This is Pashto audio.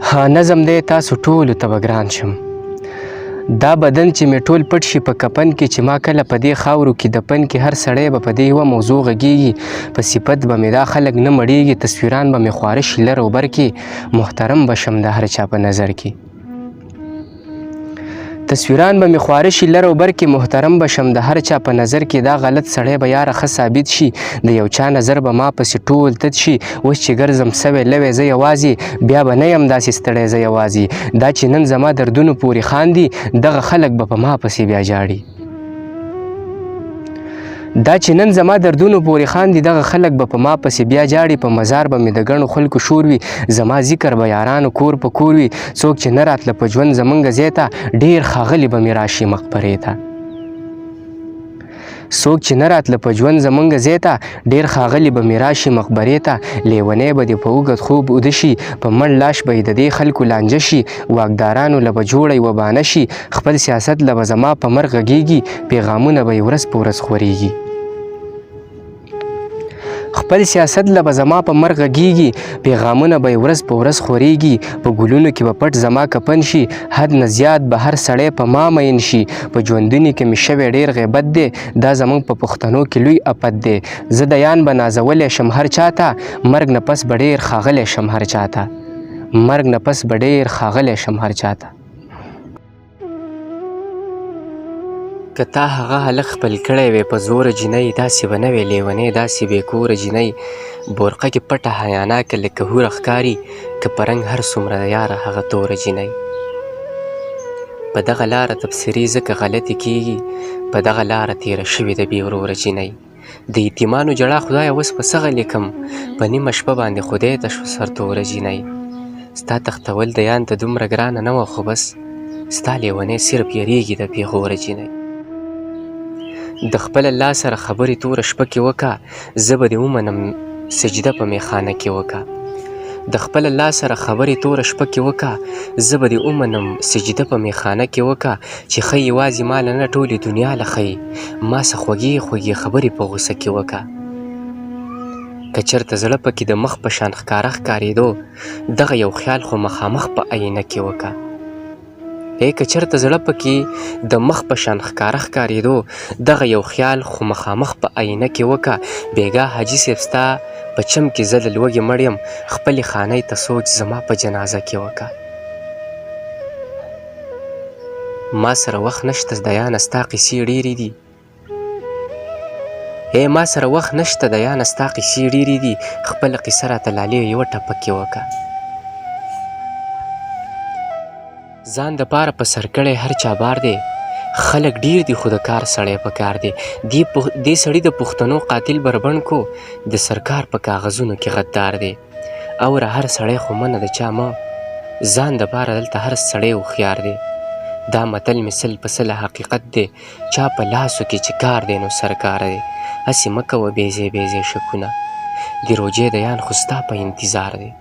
نظم دی تاسو ټولو ته به ګران شم. دا بدن چې مې ټول پټ شي په کفن کې، چې ما کله په دې خاورو کې دفن کې، هر سړی به په دې یوه موضوع غږیږي، په صفت به مې دا خلک نه مړیږي، تصویران به مې خواره شي لر او بر کې، محترم به شم د هر چا په نظر کې. تصویران به مې خواره شي لر او بر کې، محترم به شم د هر چا په نظر کې. دا غلط سړی به یاره ښه ثابت شي، د یو چا نظر به ما پسې ټول تت شي. اوس چې ګرځم سوی لوی زه یوازې، بیا به نه یم داسې ستړی زه یوازې. دا چې نن زما دردونو پورې خاندي، دغه خلک به په ما پسې بیا جاړي. دا چې نن زما دردونو پورې خاندي، دغه خلک به په ما پسې بیا جاړي. په مزار به مې د ګڼو خلکو شور وي، زما ذکر به یارانو کور په کور وي. څوک چې نه راتله په ژوند زمونږ ځای ته، ډېر ښاغلي به مې راشي مقبرې ته. څوک چې نه راتله په ژوند زمونږ ځای ته، ډېر ښاغلي به مې راشي مقبرې ته. لیونی به دې په اوږد خوب اوده شي، په مړ لاش به یې د دې خلکو لانجه شي. واکدارانو له به جوړه یوه بانه شي، خپل سیاست له به زما په مرګ غږیږي، پیغامونه به یې ورځ په ورځ خورېږي. خپل سیاست له به زما په مرګ غږیږي، پیغامونه به یې ورځ په ورځ خورېږي. په ګلونو کې به پټ زما کفن شي، حد نه زیات به هر سړی په ما مین شي. په ژوندوني کې مې شوی ډېر غیبت دی، دا زموږ په پښتنو کې لوی افت دی. زه د یان به نازولی شم هر چاته، مرګ نه پس به ډېر ښاغلی شم هر چاته. مرګ نه پس به ډېر ښاغلی شم هر چاته. که تا هغه هلک خپل کړی وی په زوره جینۍ، داسې به نه وی لیونی، داسې بې کوره جینۍ. بورقه کې پټه حیاناکه لکه حوره ښکاري، که په رنګ هر څومره د یاره هغه توره جینۍ. په دغه لاره تبصرې ځکه غلطې کېږي، په دغه لاره تېره شوې د بې وروره جینۍ. د یتیمانو ژړا خدایه اوس په څه لیکم، په نیمه شپه باندې خدای ته شوه سرتوره جینۍ. ستا تختول د یان ته دومره ګرانه نه وه، خو بس ستا لیونی صرف یریږي د پېغوره جینۍ. د خپل الله سره خبرې توره شپه کې وکه، زه به دې ومنم سجده په میخانه کې وکه. د خپل الله سره خبرې توره شپه کې وکه، زه به دې ومنم سجده په میخانه کې وکه. چې ښه یوازې ماله نه ټولې دنیا له ښیي، ما څه خوږې خوږې خبرې په غوسه کې وکه. که چېرته زړه پکې د مخ په شان ښکاره ښکارېدو، دغه یو خیال خو مخامخ په آینه کې وکه. که چېرته زړه پکې د مخ په شان ښکاره ښکارېدو، دغه یو خیال خو مخامخ په آینه کې وکه. بېګا حاجي صاحب ستا په چم کې زه د لوږې مړ یم، خپلې خانۍ ته سوچ زما په جنازه کې وکه. ما سره وخت نشته د یانه ستا قیسې ډېرې دي، ما سره وخت نشته د یانه ستا قیسې ډېرې دي، خپله قیسه راته لالې یوه ټپه کې وکه. ځان د پاره په سر کړی هر چا بار دی، خلک ډیر دي خو د کار سړی په کار دی. دې سړي د پښتنو قاتل بربنډ کو، د سرکار په کاغذونو کې غدار دی. اوره هر سړی خو منه د چا مه، ځان د پاره دلته هر سړی هوښیار دی. دا متل مې سل په سله حقیقت دی، چا په لاسو کې چې کار دی نو سرکار دی. هسې مه کوه بې ځای بې ځای شکونه، د روجې د یان خو ستا په انتظار دی.